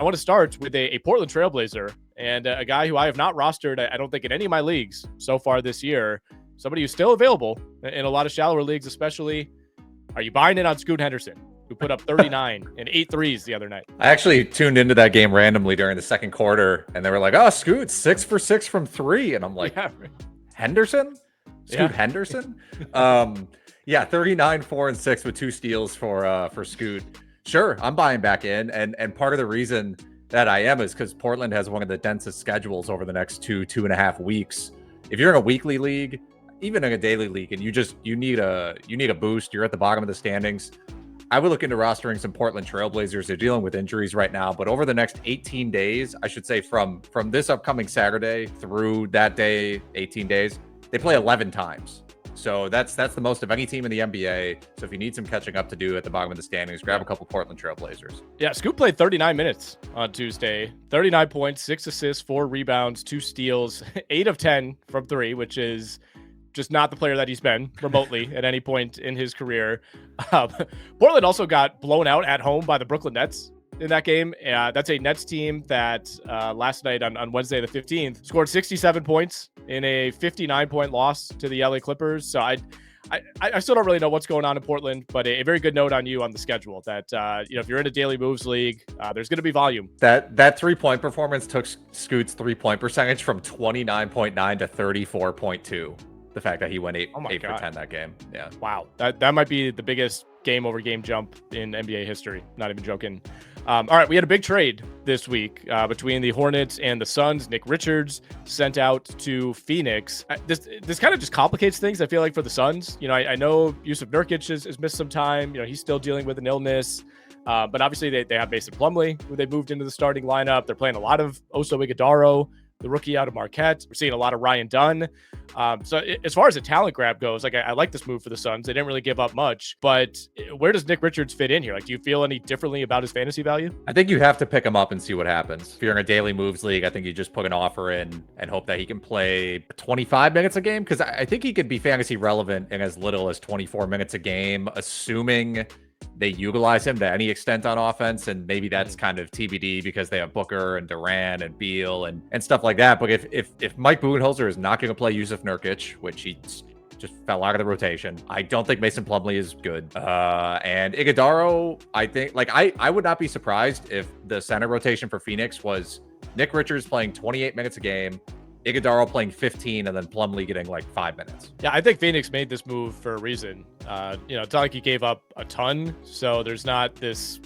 I want to start with a Portland Trailblazer and a guy who I have not rostered, I don't think, in any of my leagues so far this year. Somebody who's still available in a lot of shallower leagues, especially. Are you buying in on Scoot Henderson, who put up 39 and 8 threes the other night? I actually tuned into that game randomly during the second quarter, and they were like, "Oh, Scoot 6 for 6 from 3," and I'm like, Henderson, Scoot Henderson. 39, 4 and 6 with 2 steals for Scoot. Sure, I'm buying back in, and part of the reason that I am is because Portland has one of the densest schedules over the next 2.5 weeks. If you're in a weekly league, even in a daily league, and you need a boost, you're at the bottom of the standings, I would look into rostering some Portland Trailblazers. They're dealing with injuries right now, but over the next 18 days, I should say from this upcoming Saturday through that day, 18 days, they play 11 times. So that's the most of any team in the NBA. So if you need some catching up to do at the bottom of the standings, grab a couple Portland Trailblazers. Yeah, Scoot played 39 minutes on Tuesday. 39 points, 6 assists, 4 rebounds, 2 steals, 8 of 10 from 3, which is just not the player that he's been remotely at any point in his career. Portland also got blown out at home by the Brooklyn Nets in that game. That's a Nets team that last night on Wednesday the 15th scored 67 points in a 59-point loss to the LA Clippers. So I still don't really know what's going on in Portland, but a very good note on you on the schedule that, if you're in a daily moves league, there's going to be volume. That 3-point performance took Scoot's 3-point percentage from 29.9 to 34.2. The fact that he went 8 for 10 that game. Yeah. Wow. That might be the biggest game over game jump in NBA history. Not even joking. All right. We had a big trade this week between the Hornets and the Suns. Nick Richards sent out to Phoenix. This kind of just complicates things, I feel like, for the Suns. I know Jusuf Nurkic has missed some time. He's still dealing with an illness. But obviously they have Mason Plumlee, who they moved into the starting lineup. They're playing a lot of Oso Ighodaro, the rookie out of Marquette. We're seeing a lot of Ryan Dunn. So as far as a talent grab goes, I like this move for the Suns. They didn't really give up much, but where does Nick Richards fit in here? Do you feel any differently about his fantasy value? I think you have to pick him up and see what happens. If you're in a daily moves league, I think you just put an offer in and hope that he can play 25 minutes a game, because I think he could be fantasy relevant in as little as 24 minutes a game, assuming they utilize him to any extent on offense, and maybe that's kind of TBD because they have Booker and Durant and Beal and stuff like that. But if Mike Budenholzer is not going to play Jusuf Nurkic, which he just fell out of the rotation, I don't think Mason Plumlee is good. And Ighodaro, I think, I would not be surprised if the center rotation for Phoenix was Nick Richards playing 28 minutes a game, Ighodaro playing 15, and then Plumlee getting 5 minutes. Yeah, I think Phoenix made this move for a reason. It's not like he gave up a ton, so there's not this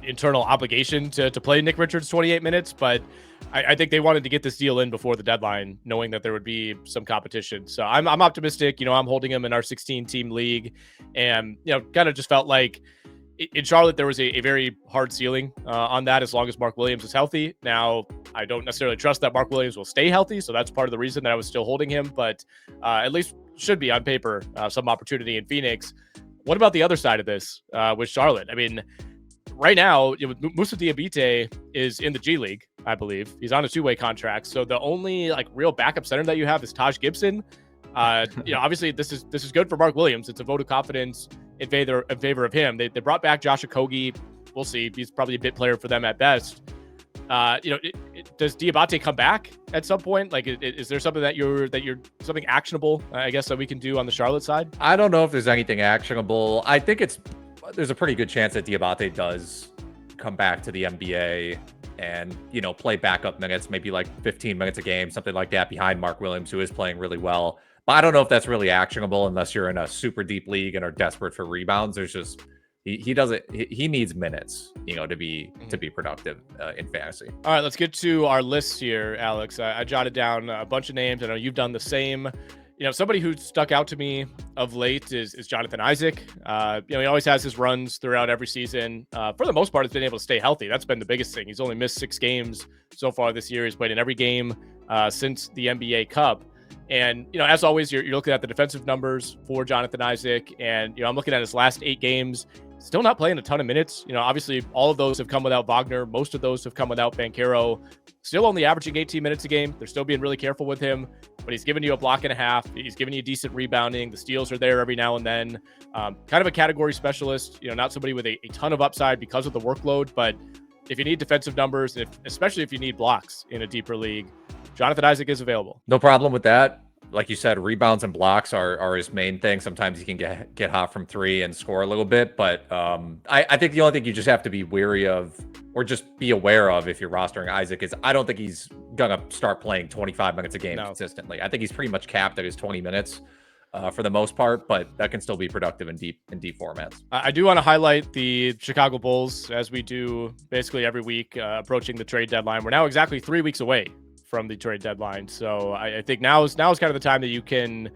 internal obligation to play Nick Richards 28 minutes, but I think they wanted to get this deal in before the deadline, knowing that there would be some competition. So I'm optimistic. I'm holding him in our 16-team league, and kind of just felt like in Charlotte, there was a very hard ceiling on that as long as Mark Williams is healthy. Now, I don't necessarily trust that Mark Williams will stay healthy, so that's part of the reason that I was still holding him, but at least should be on paper some opportunity in Phoenix. What about the other side of this with Charlotte? I mean, right now, Moussa Diabate is in the G League, I believe. He's on a 2-way contract, so the only real backup center that you have is Taj Gibson. Obviously, this is good for Mark Williams. It's a vote of confidence in favor of him. They brought back Josh Okogie. We'll see. He's probably a bit player for them at best. Does Diabate come back at some point? Is there something that you're something actionable, I guess, that we can do on the Charlotte side? I don't know if there's anything actionable. I think there's a pretty good chance that Diabate does come back to the NBA and, play backup minutes, maybe 15 minutes a game, something like that, behind Mark Williams, who is playing really well. But I don't know if that's really actionable unless you're in a super deep long and are desperate for rebounds. There's just he needs minutes, to be productive in fantasy. All right, let's get to our list here, Alex. I jotted down a bunch of names. I know you've done the same. Somebody who stuck out to me of late is Jonathan Isaac. He always has his runs throughout every season. For the most part, has been able to stay healthy. That's been the biggest thing. He's only missed 6 games so far this year. He's played in every game since the NBA Cup. And, as always, you're looking at the defensive numbers for Jonathan Isaac. And, I'm looking at his last 8 games. Still not playing a ton of minutes. Obviously, all of those have come without Wagner. Most of those have come without Banchero. Still only averaging 18 minutes a game. They're still being really careful with him. But he's giving you a block and a half. He's giving you decent rebounding. The steals are there every now and then. Kind of a category specialist. Not somebody with a ton of upside because of the workload. But if you need defensive numbers, especially if you need blocks in a deeper league, Jonathan Isaac is available. No problem with that. Like you said, rebounds and blocks are his main thing. Sometimes he can get hot from three and score a little bit, but I think the only thing you just have to be wary of, or just be aware of if you're rostering Isaac, is I don't think he's gonna start playing 25 minutes a game consistently. I think he's pretty much capped at his 20 minutes for the most part, but that can still be productive in deep formats. I do want to highlight the Chicago Bulls, as we do basically every week, approaching the trade deadline. We're now exactly 3 weeks away from the trade deadline, so I think now is kind of the time that you can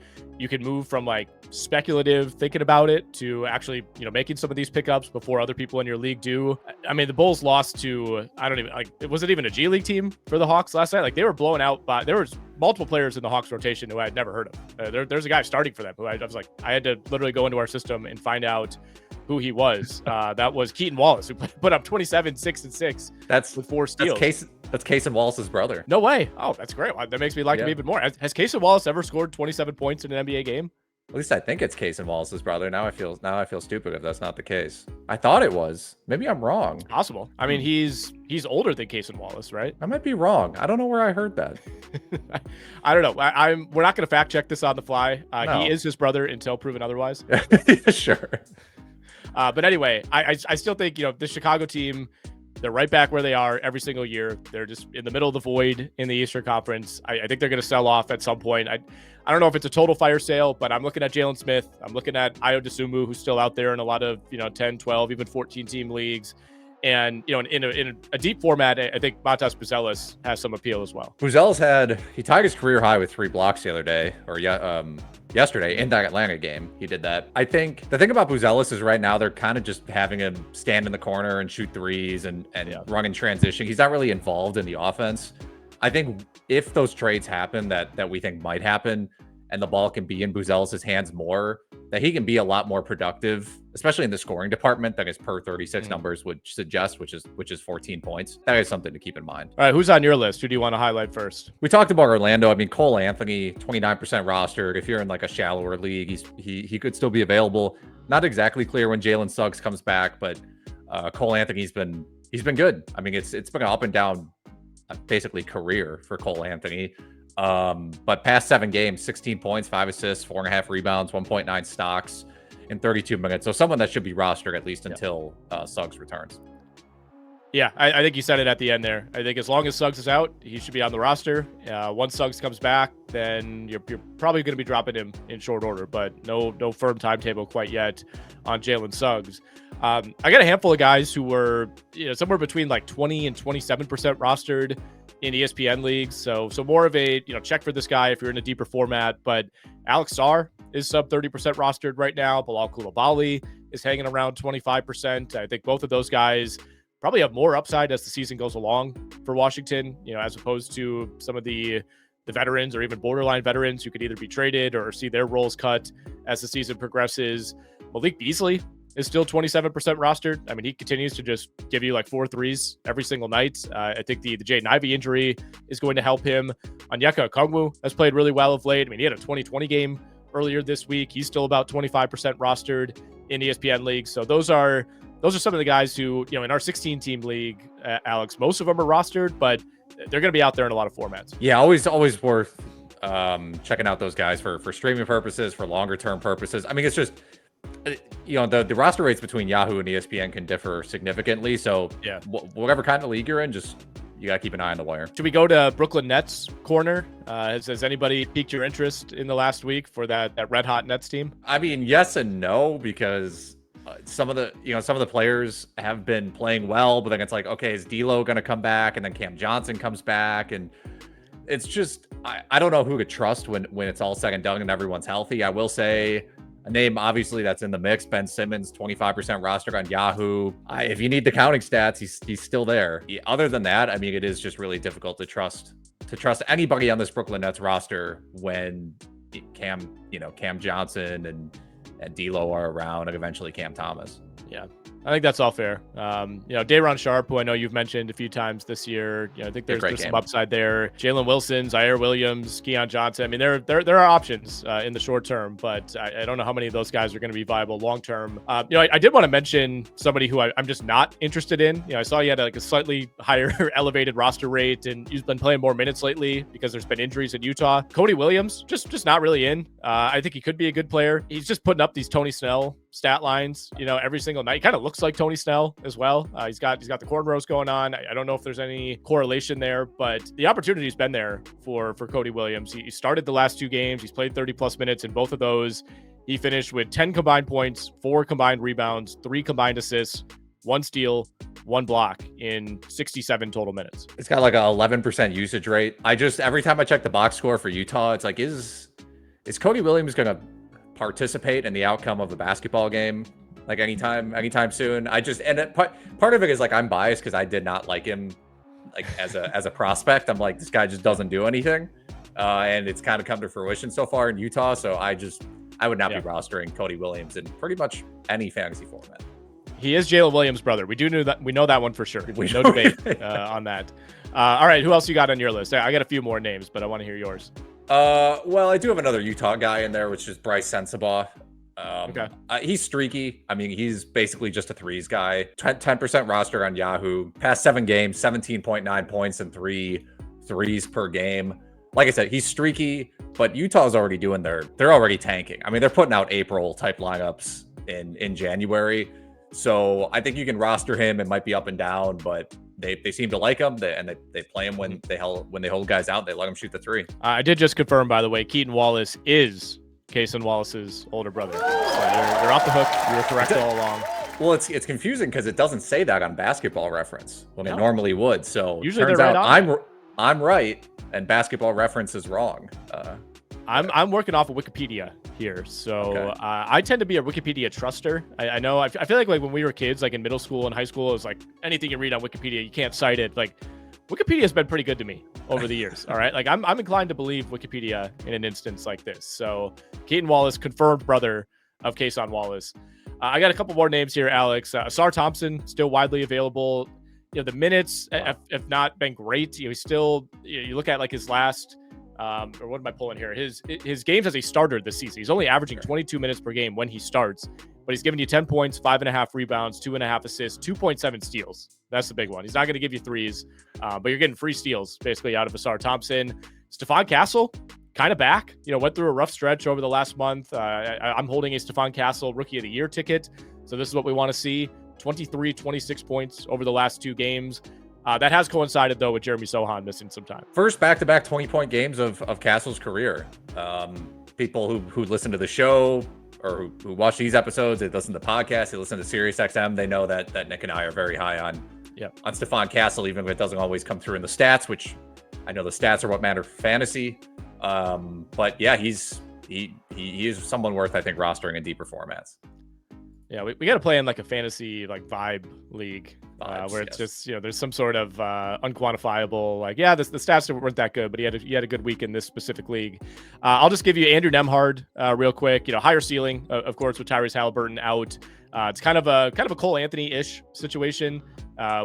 move from like speculative thinking about it to actually making some of these pickups before other people in your league do. I mean, the Bulls lost to, I don't even, like, was it even a G League team for the Hawks last night? Like, they were blown out by, there was multiple players in the Hawks rotation who I had never heard of. There's a guy starting for them who I was like, I had to literally go into our system and find out who he was. That was Keaton Wallace, who put up 27, 6 and 6 with 4 steals. That's Casey Wallace's brother. No way. Oh, that's great. That makes me like him even more. Has Casey Wallace ever scored 27 points in an NBA game? At least I think it's Casey Wallace's brother. Now I feel stupid if that's not the case. I thought it was. Maybe I'm wrong. Possible. I mean, he's older than Casey Wallace, right? I might be wrong. I don't know where I heard that. I don't know. We're not going to fact check this on the fly. No. He is his brother until proven otherwise. Sure. But anyway, I still think, the Chicago team, they're right back where they are every single year. They're just in the middle of the void in the Eastern Conference. I think they're going to sell off at some point. I don't know if it's a total fire sale, but I'm looking at Jalen Smith. I'm looking at Ayo Dosunmu, who's still out there in a lot of 10, 12, even 14 team leagues. And in a deep format, I think Matas Buzelis has some appeal as well. Buzelis he tied his career high with 3 blocks the other day, or yesterday in that Atlanta game. He did that. I think the thing about Buzelis is right now they're kind of just having him stand in the corner and shoot threes and run in transition. He's not really involved in the offense. I think if those trades happen that we think might happen, and the ball can be in Buzelis' hands more, that he can be a lot more productive, especially in the scoring department, that his per 36 numbers would suggest, which is 14 points. That is something to keep in mind. All right, who's on your list? Who do you want to highlight first? We talked about Orlando. I mean, Cole Anthony, 29% rostered. If you're in like a shallower league, he could still be available. Not exactly clear when Jalen Suggs comes back, but Cole Anthony's been good. I mean, it's been an up and down, basically career for Cole Anthony. But past 7 games, 16 points, 5 assists, 4.5 rebounds, 1.9 stocks in 32 minutes. So someone that should be rostered at least until Suggs returns. Yeah, I think you said it at the end there. I think as long as Suggs is out, he should be on the roster. Once Suggs comes back, then you're probably going to be dropping him in short order, but no firm timetable quite yet on Jalen Suggs. I got a handful of guys who were somewhere between like 20 and 27% rostered in ESPN leagues. So more of a, check for this guy if you're in a deeper format, but Alex Sarr is sub 30% rostered right now. Bilal Coulibaly is hanging around 25%. I think both of those guys probably have more upside as the season goes along for Washington, as opposed to some of the veterans or even borderline veterans who could either be traded or see their roles cut as the season progresses. Malik Beasley is still 27% rostered. I mean, he continues to just give you like 4 threes every single night. I think the Jaden Ivey injury is going to help him. Onyeka Okongwu has played really well of late. I mean, he had a 2020 game earlier this week. He's still about 25% rostered in ESPN leagues. So those are some of the guys who, in our 16-team league, Alex, most of them are rostered, but they're going to be out there in a lot of formats. Yeah, always worth checking out those guys for streaming purposes, for longer-term purposes. I mean, it's just, the roster rates between Yahoo and ESPN can differ significantly. So yeah, whatever kind of league you're in, you got to keep an eye on the wire. Should we go to Brooklyn Nets corner? Has anybody piqued your interest in the last week for that red hot Nets team? I mean, yes and no, because some of the players have been playing well, but then it's like, okay, is D'Lo going to come back? And then Cam Johnson comes back, and it's just, I don't know who to trust when it's all said and done and everyone's healthy. I will say a name, obviously, that's in the mix, Ben Simmons, 25% roster on Yahoo. If you need the counting stats, he's still there. Other than that, I mean, it is just really difficult to trust anybody on this Brooklyn Nets roster when Cam Johnson and D'Lo are around, and eventually Cam Thomas. Yeah, I think that's all fair. Day'Ron Sharp, who I know you've mentioned a few times this year. I think there's some upside there. Jalen Wilson, Zaire Williams, Keon Johnson. I mean, there are options in the short term, but I don't know how many of those guys are going to be viable long term. I did want to mention somebody who I'm just not interested in. I saw you had a slightly higher elevated roster rate, and you've been playing more minutes lately because there's been injuries in Utah. Cody Williams, just not really in. I think he could be a good player. He's just putting up these Tony Snell stat lines, every single night. He kind of looks like Tony Snell as well. He's got the cornrows going on. I don't know if there's any correlation there, but the opportunity's been there for Cody Williams. He started the last 2 games. He's played 30 plus minutes in both of those. He finished with 10 combined points, 4 combined rebounds, 3 combined assists, 1 steal, 1 block in 67 total minutes. It's got like an 11% usage rate. Every time I check the box score for Utah, it's like, is Cody Williams going to participate in the outcome of a basketball game like anytime soon? Part of it is like I'm biased because I did not like him like as a prospect. I'm like, this guy just doesn't do anything, and it's kind of come to fruition so far in Utah. So I would not be rostering Cody Williams in pretty much any fantasy format. He is Jalen Williams' brother. We know that one for sure. No debate on that. All right, who else you got on your list? I got a few more names, but I want to hear yours. Well, I do have another Utah guy in there, which is Brice Sensabaugh. Okay. He's streaky. I mean, he's basically just a threes guy. 10% roster on Yahoo. Past 7 games, 17.9 points and 3 threes per game. Like I said, he's streaky, but Utah's already they're already tanking. I mean, they're putting out April type lineups in January. So I think you can roster him. It might be up and down, but they seem to like him, and they play him when they hold guys out. They let him shoot the 3. I did just confirm, by the way, Keaton Wallace is Cason Wallace's older brother. So you're off the hook. You were correct all along. Well, it's confusing because it doesn't say that on Basketball Reference when it normally would. So usually turns they're right out I'm right and Basketball Reference is wrong. I'm working off of Wikipedia here, so okay. I tend to be a Wikipedia truster. I know. I feel like when we were kids, like in middle school and high school, it was like anything you read on Wikipedia, you can't cite it. Like Wikipedia has been pretty good to me over the years. All right, like I'm inclined to believe Wikipedia in an instance like this. So Keaton Wallace, confirmed brother of Cason Wallace. I got a couple more names here, Alex. Ausar Thompson, still widely available. The minutes have not been great. He's still. You look at like his last. Or what am I pulling here? His games as a starter this season, he's only averaging 22 minutes per game when he starts, but he's giving you 10 points, 5.5 rebounds, 2.5 assists, 2.7 steals. That's the big one. He's not going to give you threes, but you're getting free steals basically out of Ausar Thompson. Stephon Castle, kind of back. Went through a rough stretch over the last month. I'm holding a Stephon Castle Rookie of the Year ticket, so this is what we want to see. 23, 26 points over the last 2 games. That has coincided, though, with Jeremy Sohan missing some time. First back-to-back 20-point games of Castle's career. People who listen to the show or who watch these episodes, they listen to the podcast, they listen to SiriusXM, they know that Nick and I are very high on Stephon Castle, even if it doesn't always come through in the stats, which I know the stats are what matter for fantasy. But yeah, he is someone worth, I think, rostering in deeper formats. Yeah, we got to play in like a fantasy like vibe league where it's just there's some sort of unquantifiable the stats weren't that good, but he had a good week in this specific league. I'll just give you Andrew Nembhard real quick. Higher ceiling of course with Tyrese Halliburton out. It's kind of a Cole Anthony-ish situation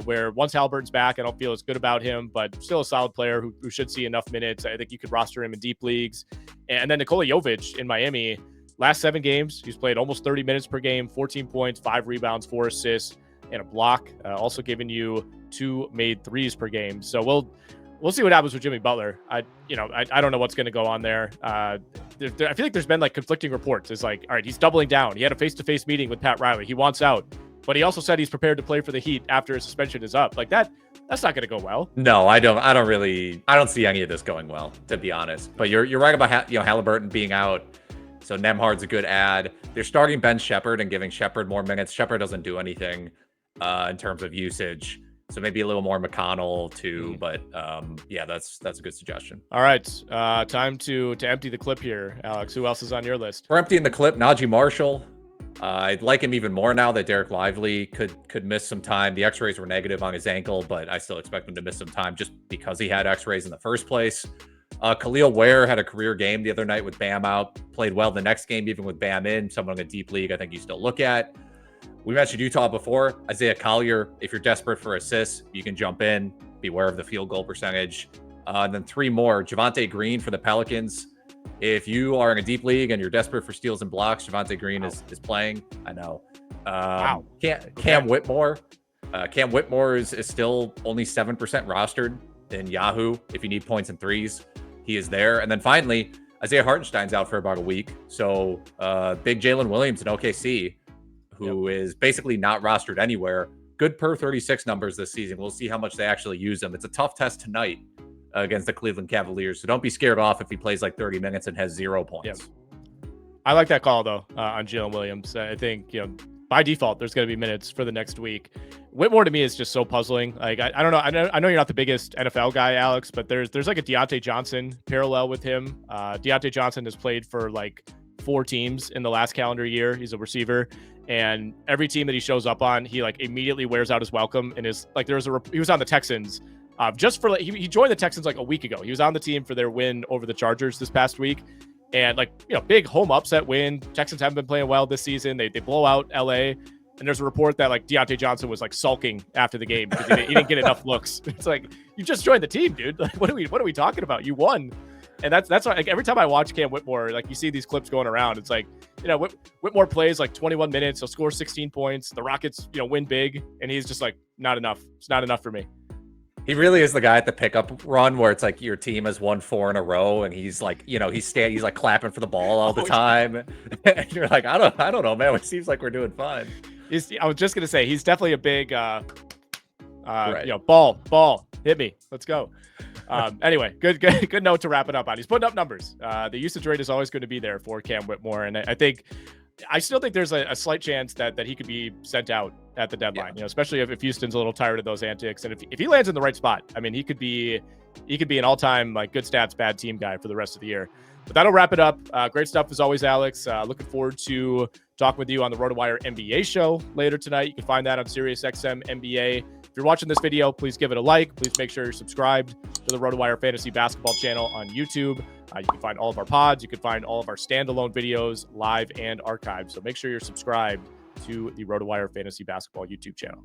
where once Halliburton's back, I don't feel as good about him, but still a solid player who should see enough minutes. I think you could roster him in deep leagues. And then Nikola Jović in Miami. Last 7 games, he's played almost 30 minutes per game, 14 points, 5 rebounds, 4 assists, and a block. Also giving you 2 made threes per game. So we'll see what happens with Jimmy Butler. I don't know what's going to go on there. I feel like there's been like conflicting reports. It's like, all right, he's doubling down. He had a face-to-face meeting with Pat Riley. He wants out, but he also said he's prepared to play for the Heat after his suspension is up. Like that's not going to go well. No, I don't see any of this going well, to be honest. But you're right about Halliburton being out. So Nembhard's a good add. They're starting Ben Shepherd and giving Shepherd more minutes. Shepherd doesn't do anything in terms of usage. So maybe a little more McConnell too. But that's a good suggestion. All right. Time to empty the clip here, Alex. Who else is on your list? We're emptying the clip. Najee Marshall. I'd like him even more now that Derek Lively could miss some time. The x-rays were negative on his ankle, but I still expect him to miss some time just because he had x-rays in the first place. Ware had a career game the other night with Bam out, played well the next game, even with Bam in. Someone in a deep league, I think you still look at. We mentioned Utah before. Isaiah Collier, if you're desperate for assists, you can jump in. Beware of the field goal percentage. And then 3 more. Javonte Green for the Pelicans. If you are in a deep league and you're desperate for steals and blocks, Javonte Green is playing. I know. Cam Whitmore. Cam Whitmore is still only 7% rostered in Yahoo. If you need points and threes, he is there. And then finally, Isaiah Hartenstein's out for about a week. So big Jaylin Williams in OKC, who is basically not rostered anywhere. Good per 36 numbers this season. We'll see how much they actually use him. It's a tough test tonight against the Cleveland Cavaliers. So don't be scared off if he plays like 30 minutes and has 0 points. Yep. I like that call, though, on Jaylin Williams. I think, by default, there's going to be minutes for the next week. Whitmore to me is just so puzzling. Like, I don't know. I know you're not the biggest NFL guy, Alex, but there's like a Deontay Johnson parallel with him. Deontay Johnson has played for like 4 teams in the last calendar year. He's a receiver, and every team that he shows up on, he like immediately wears out his welcome and is like, he was on the Texans just for like, he joined the Texans like a week ago. He was on the team for their win over the Chargers this past week. And big home upset win. Texans haven't been playing well this season. They blow out LA. And there's a report that like Deontay Johnson was like sulking after the game because he didn't get enough looks. It's like, you just joined the team, dude. Like, what are we talking about? You won. And that's why, like, every time I watch Cam Whitmore, like, you see these clips going around. It's like, Whitmore plays like 21 minutes. He'll score 16 points. The Rockets, win big. And he's just like, not enough. It's not enough for me. He really is the guy at the pickup run where it's like your team has won 4 in a row, and he's like, he's like clapping for the ball all the time. And you're like, I don't know, man. It seems like we're doing fine. I was just gonna say he's definitely a big, right. Ball, hit me, let's go. Anyway, good note to wrap it up on. He's putting up numbers. The usage rate is always going to be there for Cam Whitmore, and I still think there's a slight chance that he could be sent out at the deadline, especially if Houston's a little tired of those antics. And if he lands in the right spot, I mean, he could be an all-time like good stats, bad team guy for the rest of the year. But that'll wrap it up. Great stuff as always, Alex. Looking forward to talking with you on the RotoWire NBA show later tonight. You can find that on SiriusXM NBA. If you're watching this video, please give it a like. Please make sure you're subscribed to the RotoWire Fantasy Basketball channel on YouTube. You can find all of our pods. You can find all of our standalone videos, live and archived. So make sure you're subscribed to the RotoWire Fantasy Basketball YouTube channel.